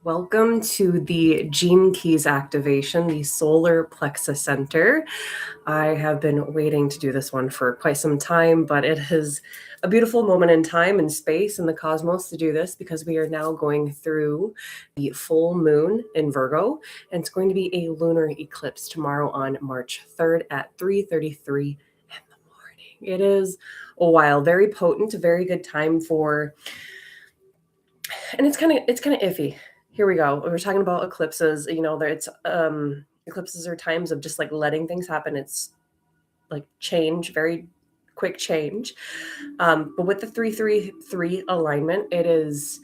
Welcome to the Gene Keys activation, the Solar Plexus Center. I have been waiting to do this one for quite some time, but it is a beautiful moment in time and space in the cosmos to do this because we are now going through the full moon in Virgo, and it's going to be a lunar eclipse tomorrow on March 3rd at 3:33 in the morning. It is a while, very potent, a very good time for, and it's kind of iffy. Here we go. We're talking about eclipses. It's eclipses are times of just like letting things happen. It's like change, very quick change. But with the 333 alignment, it is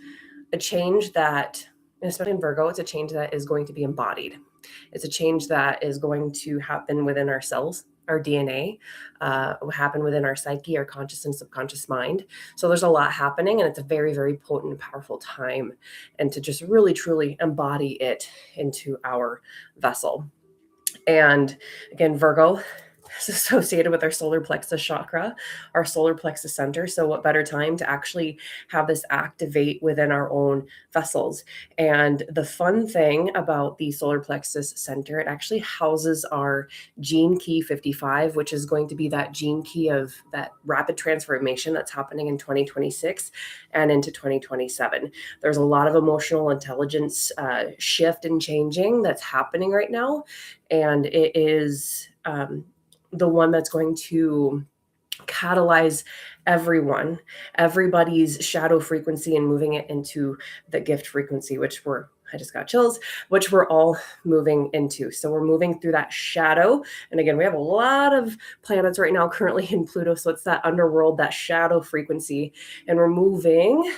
a change that, especially in Virgo, it's a change that is going to be embodied. It's a change that is going to happen within our cells, our DNA, will happen within our psyche, our conscious and subconscious mind. So there's a lot happening, and it's a very, very potent and powerful time. And to just really, truly embody it into our vessel. And again, Virgo is associated with our solar plexus chakra, our solar plexus center. So, what better time to actually have this activate within our own vessels? And the fun thing about the solar plexus center, it actually houses our gene key 55, which is going to be that gene key of that rapid transformation that's happening in 2026 and into 2027. There's a lot of emotional intelligence shift and changing that's happening right now. And it is the one that's going to catalyze everybody's shadow frequency and moving it into the gift frequency, I just got chills, which we're all moving into. So we're moving through that shadow. And again, we have a lot of planets right now currently in Pluto. So it's that underworld, that shadow frequency. And we're moving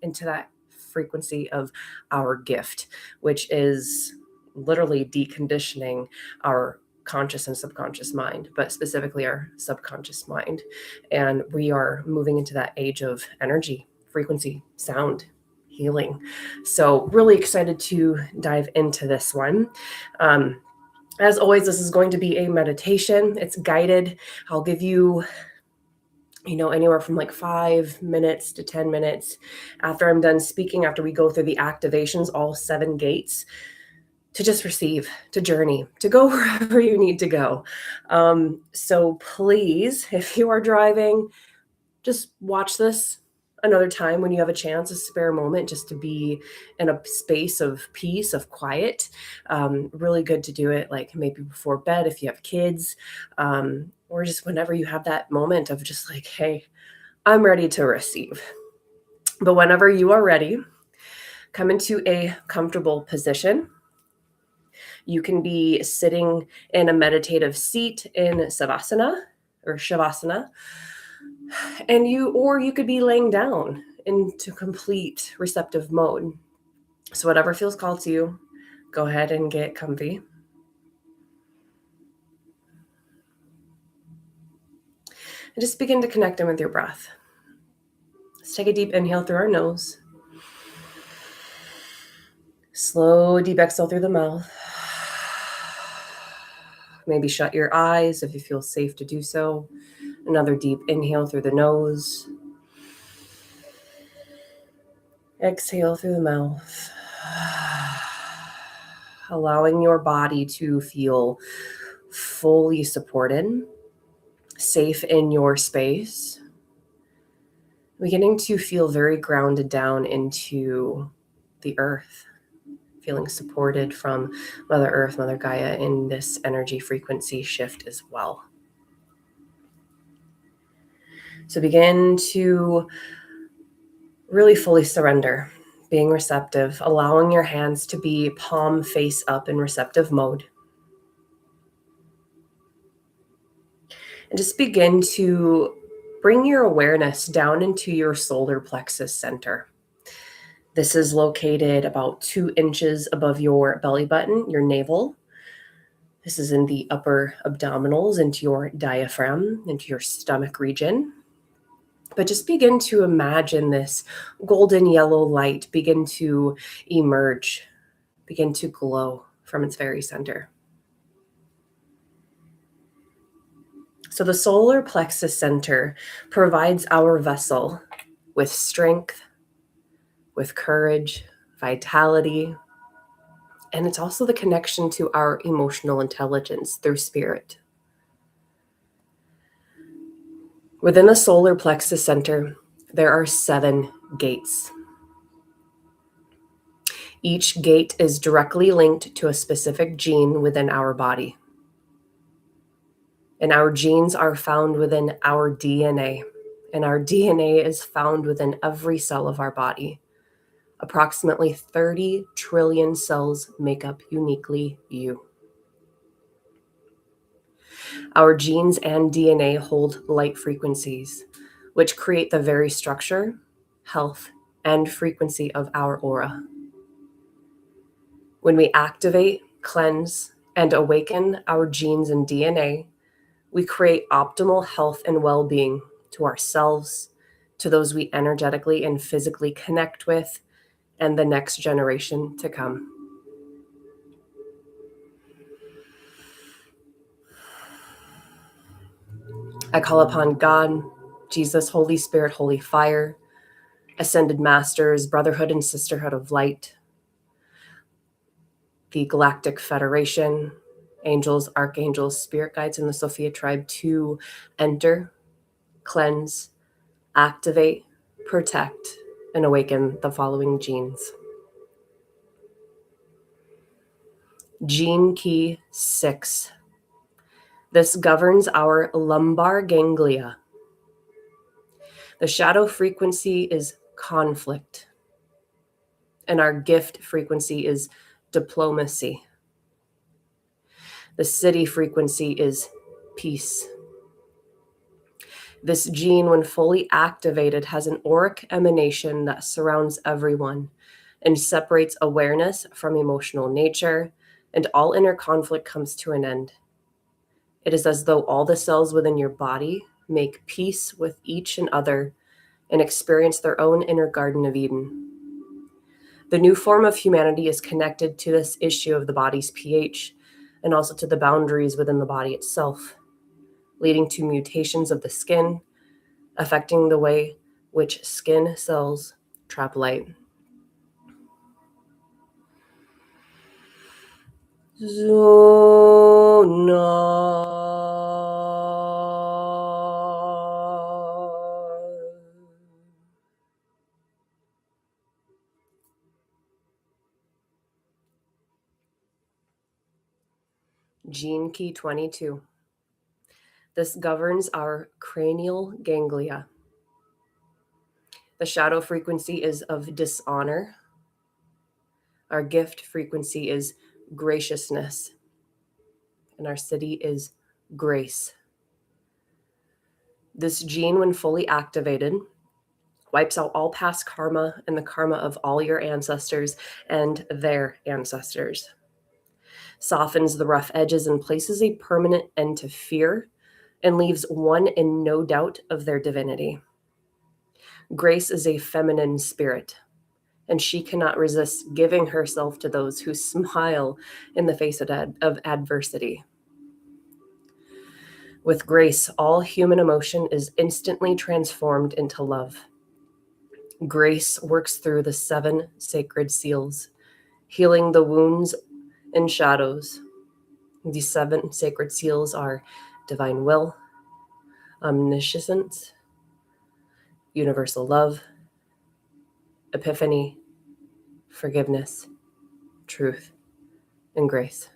into that frequency of our gift, which is literally deconditioning our conscious and subconscious mind, but specifically our subconscious mind. And we are moving into that age of energy, frequency, sound, healing. So really excited to dive into this one. As always, this is going to be a meditation. It's guided. I'll give you anywhere from like 5 minutes to 10 minutes after I'm done speaking, after we go through the activations, all 7 gates, to just receive, to journey, to go wherever you need to go. So please, if you are driving, just watch this another time when you have a chance, a spare moment, just to be in a space of peace, of quiet. Really good to do it like maybe before bed if you have kids, or just whenever you have that moment of just like, hey, I'm ready to receive. But whenever you are ready, come into a comfortable position. You can be sitting in a meditative seat in Savasana or Shavasana, or you could be laying down into complete receptive mode. So whatever feels called to you, go ahead and get comfy. And just begin to connect in with your breath. Let's take a deep inhale through our nose. Slow, deep exhale through the mouth. Maybe shut your eyes if you feel safe to do so. Another deep inhale through the nose. Exhale through the mouth. Allowing your body to feel fully supported, safe in your space. Beginning to feel very grounded down into the earth, feeling supported from Mother Earth, Mother Gaia in this energy frequency shift as well. So begin to really fully surrender, being receptive, allowing your hands to be palm face up in receptive mode. And just begin to bring your awareness down into your solar plexus center. This is located about 2 inches above your belly button, your navel. This is in the upper abdominals, into your diaphragm, into your stomach region. But just begin to imagine this golden yellow light begin to emerge, begin to glow from its very center. So the solar plexus center provides our vessel with strength, with courage, vitality, and it's also the connection to our emotional intelligence through spirit. Within the Solar Plexus Center, there are 7 gates. Each gate is directly linked to a specific gene within our body. And our genes are found within our DNA. And our DNA is found within every cell of our body. Approximately 30 trillion cells make up uniquely you. Our genes and DNA hold light frequencies, which create the very structure, health, and frequency of our aura. When we activate, cleanse, and awaken our genes and DNA, we create optimal health and well-being to ourselves, to those we energetically and physically connect with, and the next generation to come. I call upon God, Jesus, Holy Spirit, Holy Fire, Ascended Masters, Brotherhood and Sisterhood of Light, the Galactic Federation, angels, archangels, spirit guides, and the Sophia tribe to enter, cleanse, activate, protect, and awaken the following genes. Gene key 6. This governs our lumbar ganglia. The shadow frequency is conflict, and our gift frequency is diplomacy. The city frequency is peace. This gene, when fully activated, has an auric emanation that surrounds everyone and separates awareness from emotional nature, and all inner conflict comes to an end. It is as though all the cells within your body make peace with each and other and experience their own inner Garden of Eden. The new form of humanity is connected to this issue of the body's pH and also to the boundaries within the body itself, leading to mutations of the skin, affecting the way which skin cells trap light. Zona. Gene key 22. This governs our cranial ganglia. The shadow frequency is of dishonor. Our gift frequency is graciousness. And our city is grace. This gene, when fully activated, wipes out all past karma and the karma of all your ancestors and their ancestors. Softens the rough edges and places a permanent end to fear and leaves one in no doubt of their divinity. Grace is a feminine spirit, and she cannot resist giving herself to those who smile in the face of adversity. With grace, all human emotion is instantly transformed into love. Grace works through the 7 sacred seals, healing the wounds and shadows. These 7 sacred seals are divine will, omniscience, universal love, epiphany, forgiveness, truth, and grace.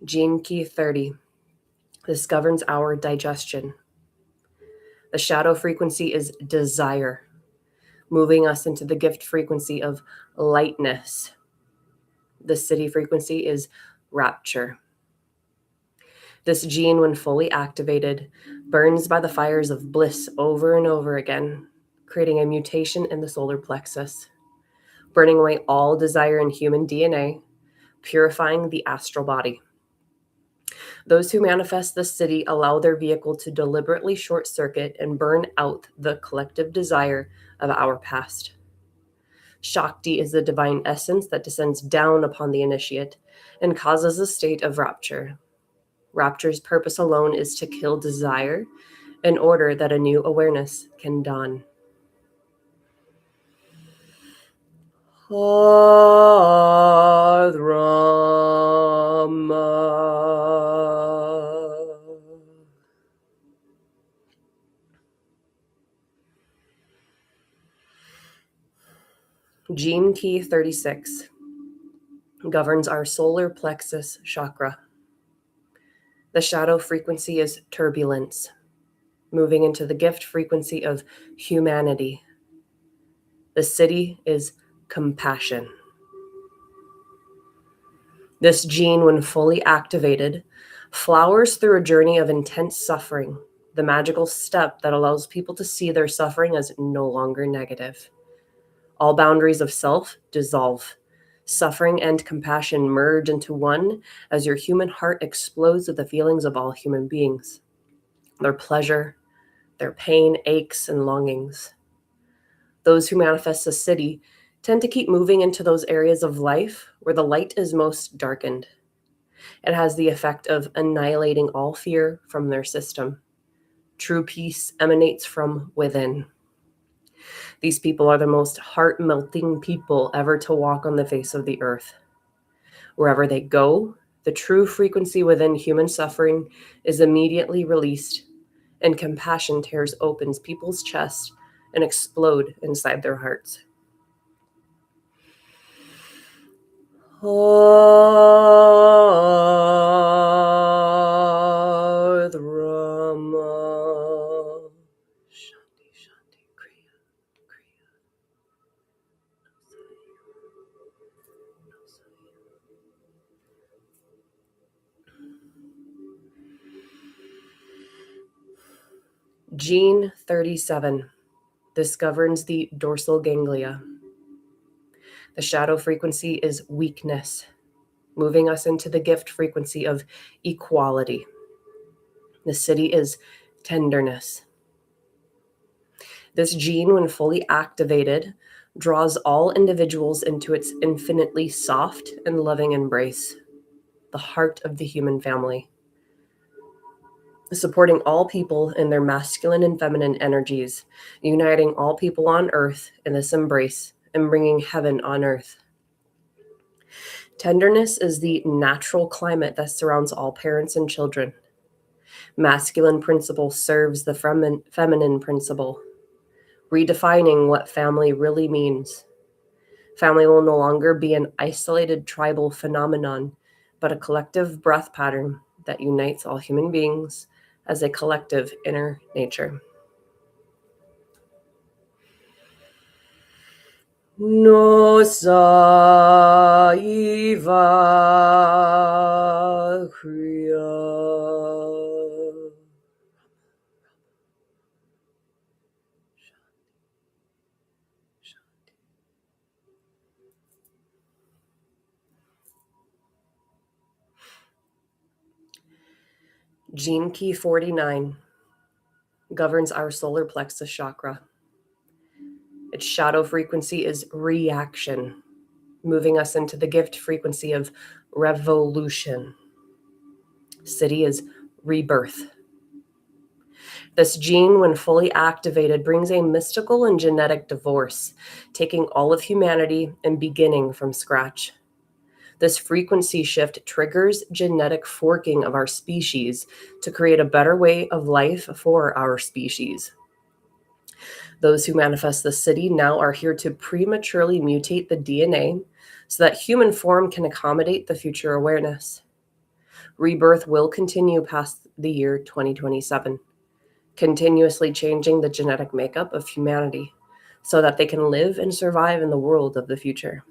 Gene key 30. This governs our digestion. The shadow frequency is desire, moving us into the gift frequency of lightness. The city frequency is rapture. This gene, when fully activated, burns by the fires of bliss over and over again, creating a mutation in the solar plexus, burning away all desire in human DNA, purifying the astral body. Those who manifest the city allow their vehicle to deliberately short circuit and burn out the collective desire of our past. Shakti is the divine essence that descends down upon the initiate and causes a state of rapture. Rapture's purpose alone is to kill desire in order that a new awareness can dawn. Gene Key 36 governs our solar plexus chakra. The shadow frequency is turbulence, moving into the gift frequency of humanity. The city is compassion. This gene, when fully activated, flowers through a journey of intense suffering, the magical step that allows people to see their suffering as no longer negative. All boundaries of self dissolve. Suffering and compassion merge into one as your human heart explodes with the feelings of all human beings, their pleasure, their pain, aches, and longings. Those who manifest the city tend to keep moving into those areas of life where the light is most darkened. It has the effect of annihilating all fear from their system. True peace emanates from within. These people are the most heart-melting people ever to walk on the face of the earth. Wherever they go, the true frequency within human suffering is immediately released, and compassion tears open people's chests and explode inside their hearts. Gene 37. This governs the dorsal ganglia. The shadow frequency is weakness, moving us into the gift frequency of equality. The city is tenderness. This gene, when fully activated, draws all individuals into its infinitely soft and loving embrace, the heart of the human family, supporting all people in their masculine and feminine energies, uniting all people on earth in this embrace and bringing heaven on earth. Tenderness is the natural climate that surrounds all parents and children. Masculine principle serves the feminine principle, redefining what family really means. Family will no longer be an isolated tribal phenomenon, but a collective breath pattern that unites all human beings as a collective inner nature. No saiva kriya. Gene Key 49 governs our solar plexus chakra. Its shadow frequency is reaction, moving us into the gift frequency of revolution. City is rebirth. This gene, when fully activated, brings a mystical and genetic divorce, taking all of humanity and beginning from scratch. This frequency shift triggers genetic forking of our species to create a better way of life for our species. Those who manifest the city now are here to prematurely mutate the DNA so that human form can accommodate the future awareness. Rebirth will continue past the year 2027, continuously changing the genetic makeup of humanity so that they can live and survive in the world of the future.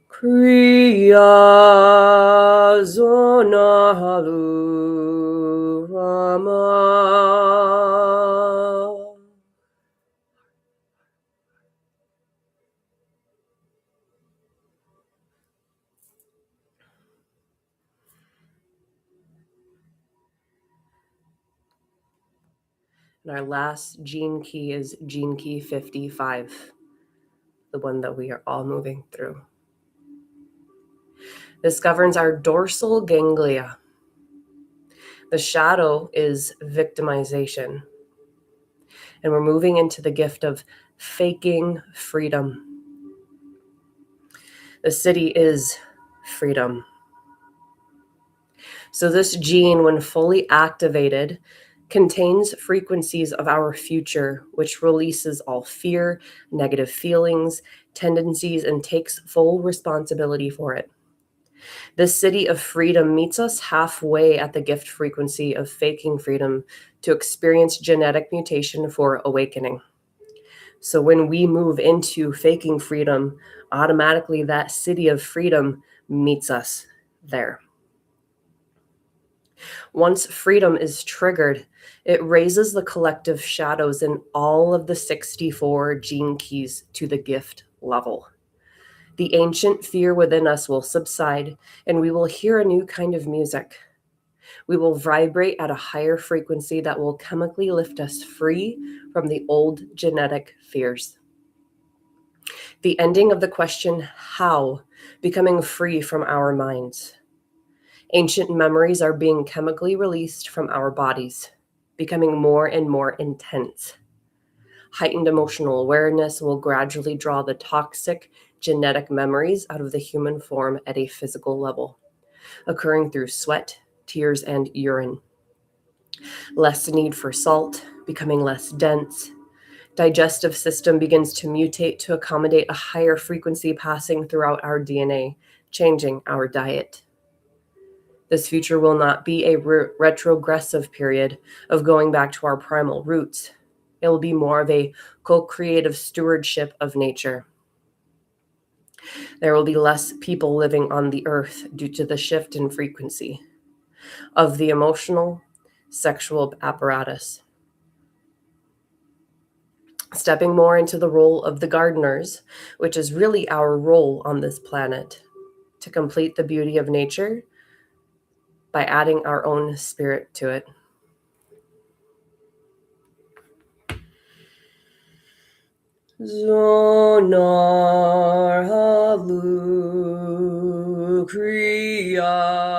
Kriya Zona Halu Rama. And our last gene key is gene key 55, the one that we are all moving through. This governs our dorsal ganglia. The shadow is victimization. And we're moving into the gift of faking freedom. The city is freedom. So this gene, when fully activated, contains frequencies of our future, which releases all fear, negative feelings, tendencies, and takes full responsibility for it. This city of freedom meets us halfway at the gift frequency of faking freedom to experience genetic mutation for awakening. So when we move into faking freedom, automatically that city of freedom meets us there. Once freedom is triggered, it raises the collective shadows in all of the 64 gene keys to the gift level. The ancient fear within us will subside, and we will hear a new kind of music. We will vibrate at a higher frequency that will chemically lift us free from the old genetic fears. The ending of the question, how, becoming free from our minds. Ancient memories are being chemically released from our bodies, becoming more and more intense. Heightened emotional awareness will gradually draw the toxic genetic memories out of the human form at a physical level, occurring through sweat, tears, and urine. Less need for salt, becoming less dense. Digestive system begins to mutate to accommodate a higher frequency passing throughout our DNA, changing our diet. This future will not be a retrogressive period of going back to our primal roots. It will be more of a co-creative stewardship of nature. There will be less people living on the earth due to the shift in frequency of the emotional, sexual apparatus. Stepping more into the role of the gardeners, which is really our role on this planet, to complete the beauty of nature by adding our own spirit to it. Zonar halu kriya.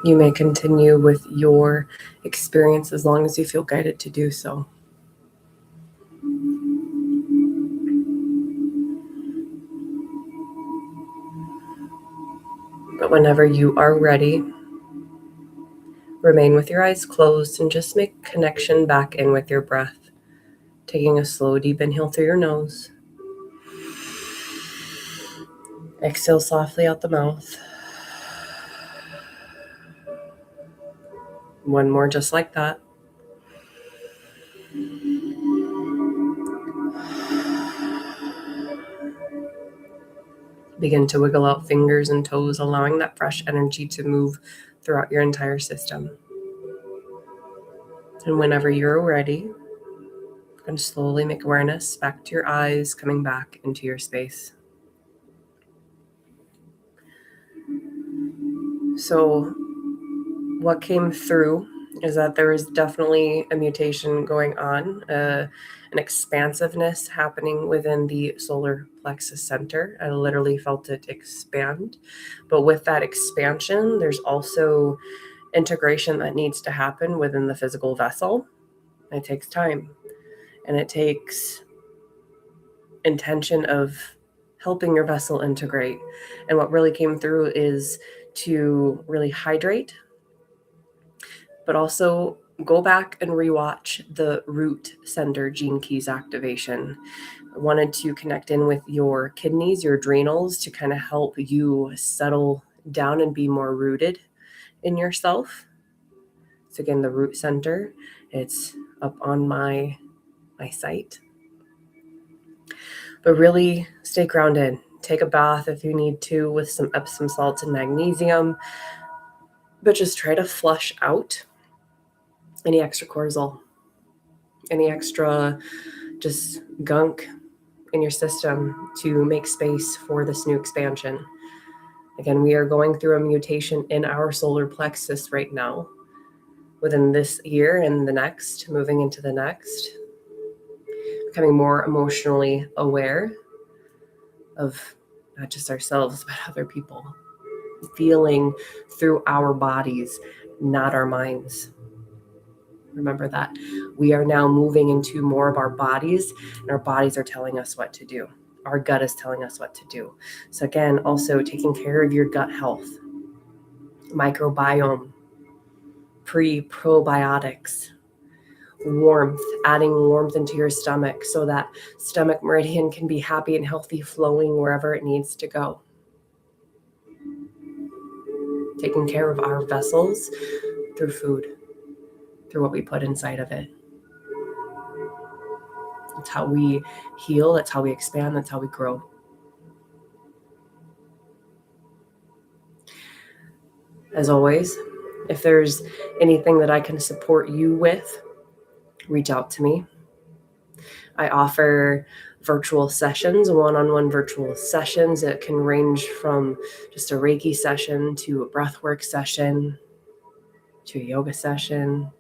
You may continue with your experience as long as you feel guided to do so. But whenever you are ready, remain with your eyes closed and just make connection back in with your breath. Taking a slow, deep inhale through your nose. Exhale softly out the mouth. One more just like that. Begin to wiggle out fingers and toes, allowing that fresh energy to move throughout your entire system. And whenever you're ready, you can slowly make awareness back to your eyes, coming back into your space. So what came through is that there is definitely a mutation going on, an expansiveness happening within the Solar Plexus Center. I literally felt it expand. But with that expansion, there's also integration that needs to happen within the physical vessel. It takes time, and it takes intention of helping your vessel integrate. And what really came through is to really hydrate, but also go back and rewatch the root center gene keys activation. I wanted to connect in with your kidneys, your adrenals, to kind of help you settle down and be more rooted in yourself. So again, the root center, it's up on my site. But really stay grounded. Take a bath if you need to with some Epsom salts and magnesium. But just try to flush out any extra cortisol, any extra just gunk in your system to make space for this new expansion. Again, we are going through a mutation in our solar plexus right now, within this year and the next, moving into the next, becoming more emotionally aware of not just ourselves, but other people, feeling through our bodies, not our minds. Remember that we are now moving into more of our bodies, and our bodies are telling us what to do. Our gut is telling us what to do. So again, also taking care of your gut health, microbiome, probiotics, warmth, adding warmth into your stomach so that stomach meridian can be happy and healthy, flowing wherever it needs to go. Taking care of our vessels through food, through what we put inside of it. That's how we heal, that's how we expand, that's how we grow. As always, if there's anything that I can support you with, reach out to me. I offer virtual sessions, one-on-one virtual sessions. It can range from just a Reiki session to a breathwork session to a yoga session.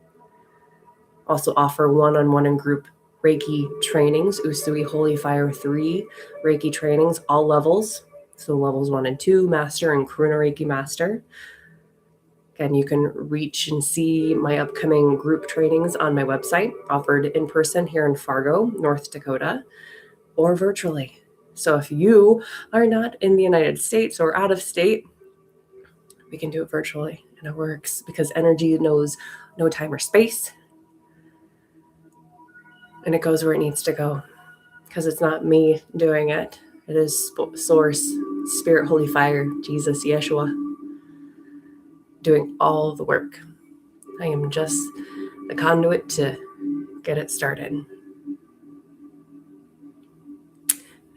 Also offer one-on-one and group Reiki trainings, Usui Holy Fire 3 Reiki trainings, all levels. So levels 1 and 2, Master and Karuna Reiki Master. Again, you can reach and see my upcoming group trainings on my website, offered in person here in Fargo, North Dakota, or virtually. So if you are not in the United States or out of state, we can do it virtually. And it works because energy knows no time or space. And it goes where it needs to go. Because it's not me doing it. It is Source, Spirit, Holy Fire, Jesus, Yeshua, doing all the work. I am just the conduit to get it started.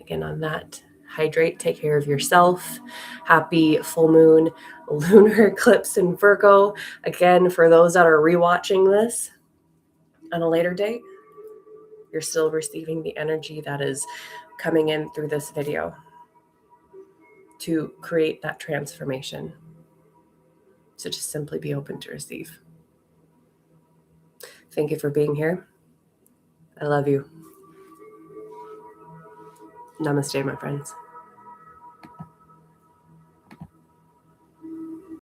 Again, on that, hydrate, take care of yourself. Happy full moon, lunar eclipse in Virgo. Again, for those that are rewatching this on a later date, you're still receiving the energy that is coming in through this video to create that transformation. So just simply be open to receive. Thank you for being here. I love you. Namaste, my friends.